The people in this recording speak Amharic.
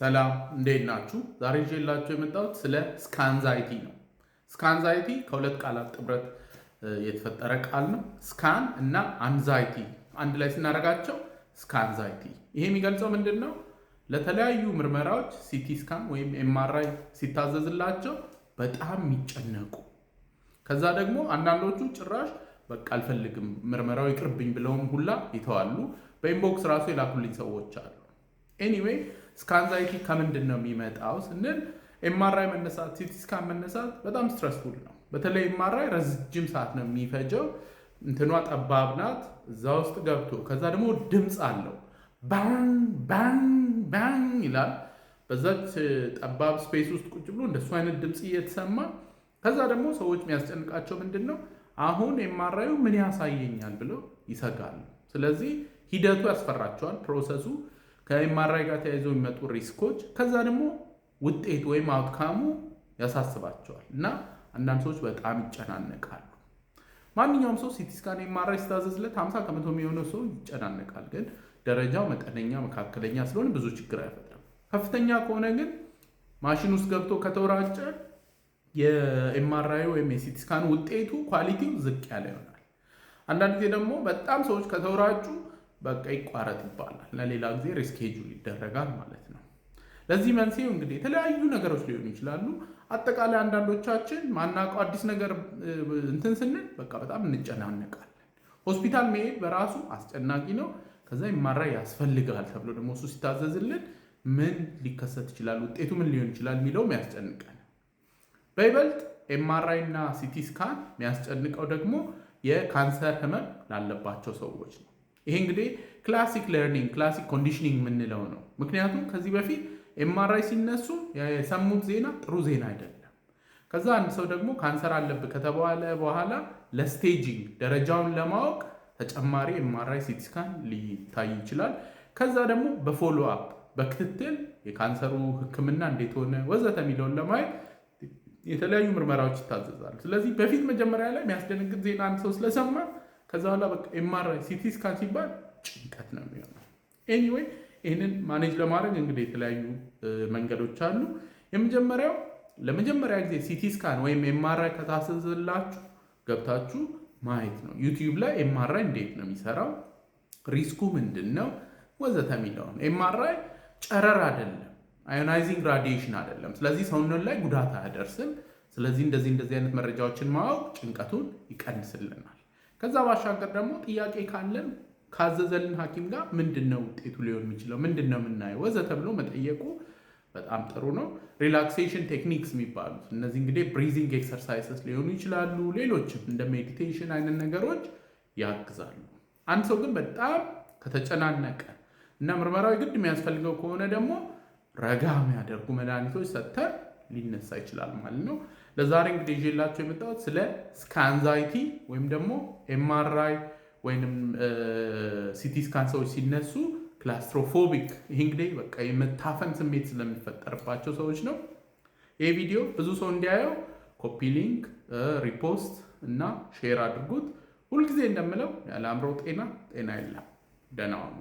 ሰላም እንዴት ናችሁ? ዛሬ ይዤላችሁ የመጣሁት ስለ ስካንዛይቲ ነው። ስካንዛይቲ ከሁለት ቃላት ጥምረት የተፈጠረ ቃል ነው። ስካን እና አንዛይቲ አንድ ላይ ስናደርጋቸው ስካንዛይቲ። ይሄ የሚገልጸው ምንድን ነው? ለተለያዩ ምርመራዎች ሲቲ ስካን ወይም ኤምአርአይ ሲታዘዝላቸው በጣም የሚጨነቁ፣ ከዛ ደግሞ አንዳንዶቹ ጭራሽ በቃ አልፈልግም ምርመራው ይቅርብኝ ብለውም ሁላ ይተዋሉ። በኢንቦክስ ራሱ የላኩልኝ ሰዎች አሉ። ኤኒዌይ ስካንዛይቲ ከምንድን ነው የሚመጣው ስንል ኤምአርአይ መነሳት፣ ሲቲ ስካን መነሳት በጣም ስትረስፉል ነው። በተለይ ኤምአርአይ ረጅም ሰዓት ነው የሚፈጀው። እንትኗ ጠባብ ናት። እዛ ውስጥ ገብቶ ከዛ ደግሞ ድምፅ አለው። ባንግ ባንግ ባንግ ይላል። በዛች ጠባብ ስፔስ ውስጥ ቁጭ ብሎ እንደሱ አይነት ድምፅ እየተሰማ ከዛ ደግሞ ሰዎች የሚያስጨንቃቸው ምንድን ነው? አሁን ኤምአርአዩ ምን ያሳየኛል ብለው ይሰጋሉ። ስለዚህ ሂደቱ ያስፈራቸዋል፣ ፕሮሰሱ ከኤምአርአይ ጋር ተያይዘው የሚመጡ ሪስኮች፣ ከዛ ደግሞ ውጤት ወይም አውትካሙ ያሳስባቸዋል እና አንዳንድ ሰዎች በጣም ይጨናነቃሉ። ማንኛውም ሰው ሲቲ ስካን ኤምአርአይ ሲታዘዝለት 50 ከመቶ የሚሆነው ሰው ይጨናነቃል። ግን ደረጃው መጠነኛ መካከለኛ ስለሆነ ብዙ ችግር አይፈጥርም። ከፍተኛ ከሆነ ግን ማሽን ውስጥ ገብቶ ከተወራጨ የኤምአርአይ ወይም የሲቲ ስካን ውጤቱ ኳሊቲው ዝቅ ያለ ይሆናል። አንዳንድ ጊዜ ደግሞ በጣም ሰዎች ከተወራጩ በቃ ይቋረጥ ይባላል። ለሌላ ጊዜ ሪስኬጁል ይደረጋል ማለት ነው። ለዚህ መንስኤው እንግዲህ የተለያዩ ነገሮች ሊሆኑ ይችላሉ። አጠቃላይ አንዳንዶቻችን ማናውቀው አዲስ ነገር እንትን ስንል በቃ በጣም እንጨናነቃለን። ሆስፒታል መሄድ በራሱ አስጨናቂ ነው። ከዛ ኤምአርአይ ያስፈልጋል ተብሎ ደግሞ እሱ ሲታዘዝልን ምን ሊከሰት ይችላል፣ ውጤቱ ምን ሊሆን ይችላል የሚለውም ያስጨንቀን። በይበልጥ ኤምአርአይ እና ሲቲ ስካን የሚያስጨንቀው ደግሞ የካንሰር ህመም ላለባቸው ሰዎች ነው። ይሄ እንግዲህ ክላሲክ ለርኒንግ ክላሲክ ኮንዲሽኒንግ የምንለው ነው። ምክንያቱም ከዚህ በፊት ኤምአርአይ ሲነሱ የሰሙት ዜና ጥሩ ዜና አይደለም። ከዛ አንድ ሰው ደግሞ ካንሰር አለብህ ከተባለ በኋላ ለስቴጂንግ ደረጃውን ለማወቅ ተጨማሪ ኤምአርአይ ሲቲ ስካን ሊታይ ይችላል። ከዛ ደግሞ በፎሎ አፕ በክትትል የካንሰሩ ህክምና እንዴት ሆነ ወዘተ የሚለውን ለማየት የተለያዩ ምርመራዎች ይታዘዛሉ። ስለዚህ በፊት መጀመሪያ ላይ የሚያስደነግጥ ዜና አንድ ሰው ስለሰማ ከዛ በኋላ በቃ ኤምአርአይ ሲቲ ስካን ሲባል ጭንቀት ነው የሚሆነው። ኤኒዌይ ይህንን ማኔጅ ለማድረግ እንግዲህ የተለያዩ መንገዶች አሉ። የመጀመሪያው ለመጀመሪያ ጊዜ ሲቲ ስካን ወይም ኤምአርአይ ከታዘዘላችሁ ገብታችሁ ማየት ነው። ዩቲዩብ ላይ ኤምአርአይ እንዴት ነው የሚሰራው፣ ሪስኩ ምንድን ነው ወዘተ የሚለውን። ኤምአርአይ ጨረር አይደለም፣ አዮናይዚንግ ራዲዬሽን አይደለም። ስለዚህ ሰውነት ላይ ጉዳት አያደርስም። ስለዚህ እንደዚህ አይነት መረጃዎችን ማወቅ ጭንቀቱን ይቀንስልናል። ከዛ ባሻገር ደግሞ ጥያቄ ካለን ካዘዘልን ሐኪም ጋር ምንድን ነው ውጤቱ ሊሆን የሚችለው፣ ምንድን ነው የምናየው ወዘተ ብሎ መጠየቁ በጣም ጥሩ ነው። ሪላክሴሽን ቴክኒክስ የሚባሉት እነዚህ እንግዲህ ብሪዚንግ ኤክሰርሳይሰስ ሊሆኑ ይችላሉ። ሌሎችም እንደ ሜዲቴሽን አይነት ነገሮች ያግዛሉ። አንድ ሰው ግን በጣም ከተጨናነቀ እና ምርመራዊ ግድ የሚያስፈልገው ከሆነ ደግሞ ረጋ የሚያደርጉ መድኃኒቶች ሰጥተን ሊነሳ ይችላል ማለት ነው። ለዛሬ እንግዲህ ይዤላችሁ የመጣሁት ስለ ስካንዛይቲ ወይም ደግሞ ኤምአርአይ ወይም ሲቲ ስካን ሰዎች ሲነሱ ክላስትሮፎቢክ፣ ይህ እንግዲህ በቃ የመታፈን ስሜት ስለሚፈጠርባቸው ሰዎች ነው። ይህ ቪዲዮ ብዙ ሰው እንዲያየው ኮፒ ሊንክ፣ ሪፖስት እና ሼር አድርጉት። ሁልጊዜ እንደምለው ያለ አእምሮ ጤና የለም። ደህና ዋሉ።